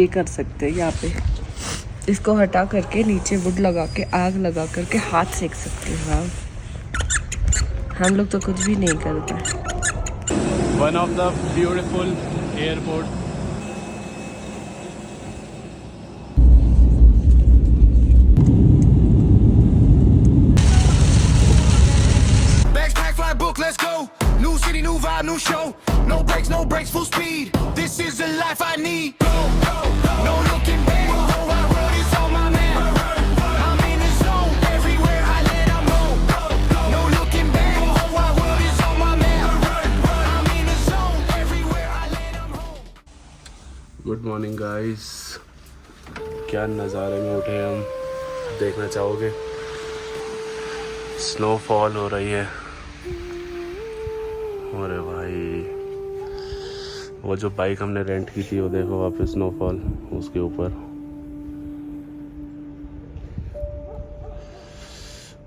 ये कर सकते हैं यहाँ पे, इसको हटा करके नीचे वुड लगा के आग लगा करके हाथ सेक सकते हैं। हाँ, हम लोग तो कुछ भी नहीं कर पाए। One of the beautiful airport. Let's go. New city, new vibe, new show. No brakes, full speed. This is the life I need. Go, go, go. No looking back. The whole wide world is on my map. I'm in the zone. Everywhere I let 'em know. No looking back. The whole wide world is on my map. I'm in the zone. Everywhere I let 'em know. Good morning guys, क्या नज़ारे में उठे हम, देखना चाहोगे? Snowfall हो रही है। अरे भाई, वो जो बाइक हमने रेंट की थी वो देखो वहाँ पे स्नोफॉल उसके ऊपर।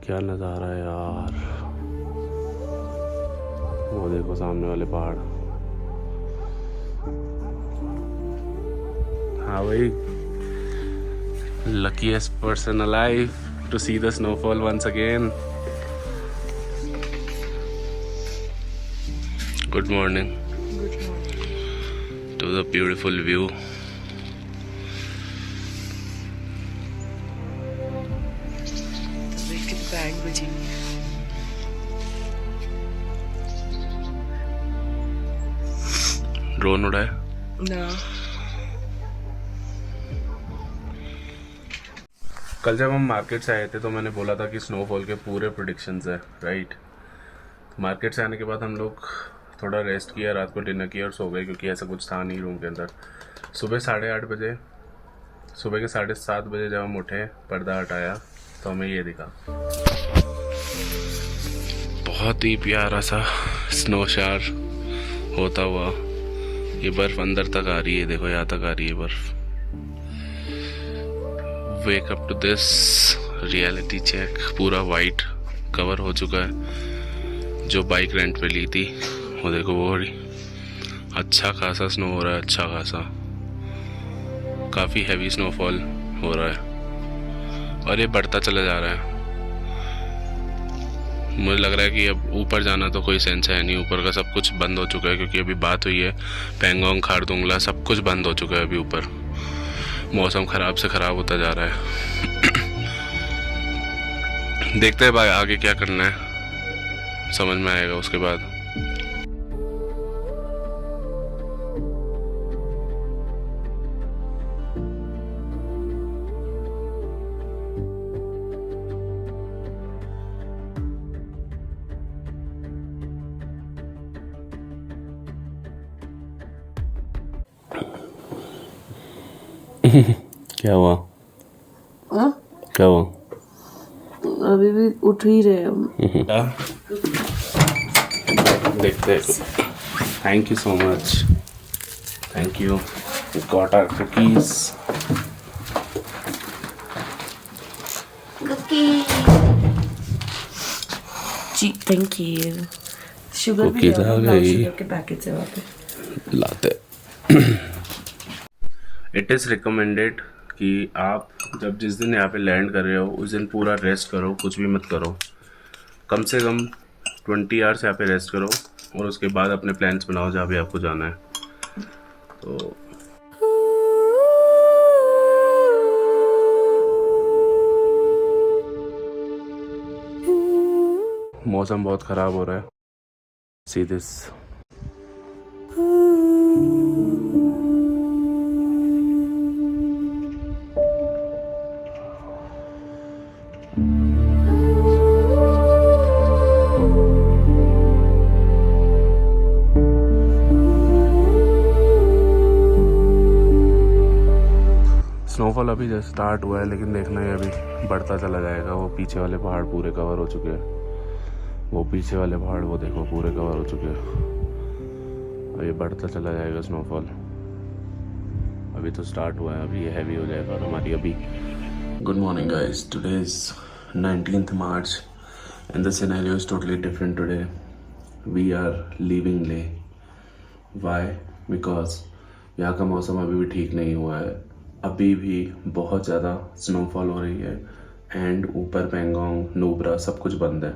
क्या नज़ारा है यार। वो देखो सामने वाले पहाड़। हाँ भाई, luckiest person alive to see the snowfall once again. Good morning to the beautiful view. Band बजेंगे। ड्रोन उड़ा है ना, कल जब हम मार्केट से आए थे तो मैंने बोला था कि स्नोफॉल के पूरे प्रेडिक्शंस है, राइट। मार्केट से आने के बाद हम लोग थोड़ा रेस्ट किया, रात को डिनर किया और सो गए, क्योंकि ऐसा कुछ था नहीं रूम के अंदर। सुबह 8:30 बजे, सुबह के 7:30 बजे जब हम उठे, पर्दा हटाया तो हमें ये दिखा, बहुत ही प्यारा सा स्नो शार होता हुआ। ये बर्फ़ अंदर तक आ रही है, देखो यहाँ तक आ रही है बर्फ़। Wake up to this reality check. पूरा वाइट कवर हो चुका है। जो बाइक रेंट पे ली थी वो देखो, वो हो रही। अच्छा खासा स्नो हो रहा है, अच्छा खासा, काफ़ी हैवी स्नोफॉल हो रहा है और ये बढ़ता चला जा रहा है। मुझे लग रहा है कि अब ऊपर जाना तो कोई सेंस है नहीं, ऊपर का सब कुछ बंद हो चुका है, क्योंकि अभी बात हुई है पेंगोंग, खारदुंगला सब कुछ बंद हो चुका है अभी ऊपर। मौसम ख़राब से ख़राब होता जा रहा है। देखते हैं भाई आगे क्या करना है, समझ में आएगा उसके बाद। क्या हुआ? हाँ? क्या हुआ? अभी भी उठ ही रहे हम। देखते हैं। Thank you so much, thank you. Got our cookies. जी थैंक यू। शुगर भी Cookies आ गई। शुगर के पैकेट से वहाँ पे लाते। इट इज़ रिकमेंडेड कि आप जब जिस दिन यहाँ पे लैंड कर रहे हो उस दिन पूरा रेस्ट करो, कुछ भी मत करो। कम से कम 20 आवर्स यहाँ पे रेस्ट करो और उसके बाद अपने प्लान्स बनाओ जहाँ भी आपको जाना है। तो मौसम बहुत ख़राब हो रहा है। See this. स्नोफॉल अभी जस्ट स्टार्ट हुआ है, लेकिन देखना है अभी बढ़ता चला जाएगा। वो पीछे वाले पहाड़ पूरे कवर हो चुके हैं, वो पीछे वाले पहाड़ वो देखो पूरे कवर हो चुके हैं। अब ये बढ़ता चला जाएगा स्नोफॉल। अभी तो स्टार्ट हुआ है, अभी ये हैवी हो जाएगा और हमारी अभी। Good morning guys, today is 19th March and the scenario is totally different today. We are leaving Leh. Why? Because यहाँ का मौसम अभी भी ठीक नहीं हुआ है, अभी भी बहुत ज़्यादा स्नोफॉल हो रही है एंड ऊपर पेंगोंग नुब्रा सब कुछ बंद है।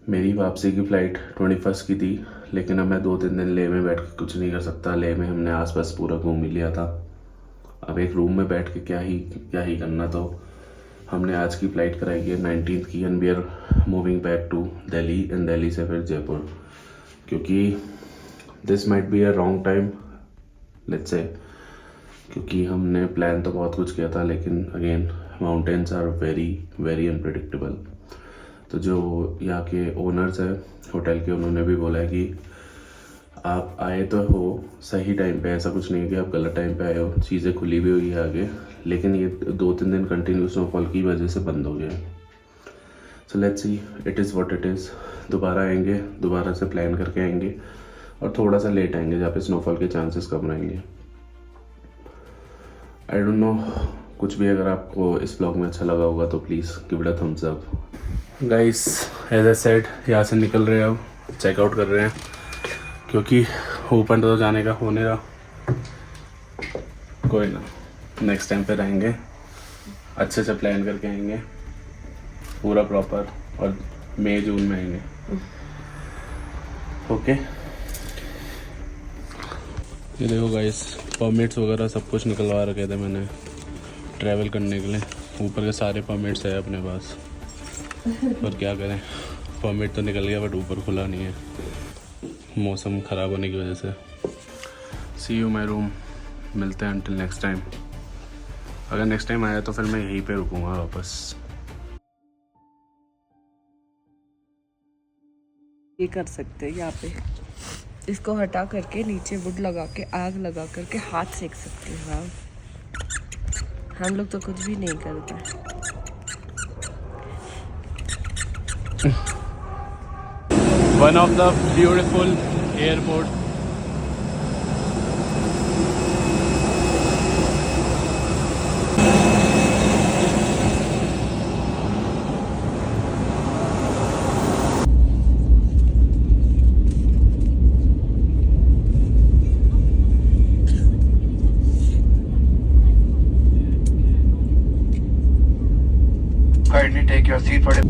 मेरी वापसी की फ़्लाइट 21 की थी, लेकिन अब मैं 2-3 दिन लेह में बैठ के कुछ नहीं कर सकता। लेह में हमने आसपास पूरा घूम ही लिया था, अब एक रूम में बैठ के क्या ही करना। तो हमने आज की फ़्लाइट कराई है 19 की and we are moving back to Delhi and Delhi से फिर जयपुर, क्योंकि this might be a wrong time let's say, क्योंकि हमने प्लान तो बहुत कुछ किया था, लेकिन again mountains are very very unpredictable. तो जो यहाँ के ओनर्स हैं होटल के, उन्होंने भी बोला है कि आप आए तो हो सही टाइम पे, ऐसा कुछ नहीं है कि आप गलत टाइम पे आए हो, चीज़ें खुली भी हुई है आगे, लेकिन ये 2-3 दिन कंटिन्यू स्नोफॉल की वजह से बंद हो गया। So let's see, it is what it is. दोबारा आएंगे, दोबारा से प्लान करके आएंगे और थोड़ा सा लेट आएंगे जहाँ पे स्नोफॉल के चांसेस कम रहेंगे। आई डोंट नो, कुछ भी अगर आपको इस ब्लॉग में अच्छा लगा होगा तो please give it a thumbs up. Guys as I said, यहाँ से निकल रहे हैं, अब चेकआउट कर रहे हैं, क्योंकि ऊपर तो जाने का हो नहीं रहा। कोई ना, नेक्स्ट टाइम पे रहेंगे, अच्छे से प्लान करके आएंगे पूरा प्रॉपर, और मई जून में आएंगे। ओके ये देखो गाइस, परमिट्स वगैरह सब कुछ निकलवा रखे थे मैंने ट्रैवल करने के लिए। ऊपर के सारे परमिट्स है अपने पास, पर क्या करें, परमिट तो निकल गया बट ऊपर खुला नहीं है मौसम ख़राब होने की वजह से। सी यू माई रूम, मिलते हैं अंटिल नेक्स्ट टाइम। अगर नेक्स्ट टाइम आया तो फिर मैं यहीं पे रुकूँगा वापस। ये कर सकते हैं यहाँ पे, इसको हटा करके नीचे वुड लगा के आग लगा करके हाथ सेक सकते हैं। हाँ, हम लोग तो कुछ भी नहीं करते। One of the beautiful airport. Kindly take your seat for the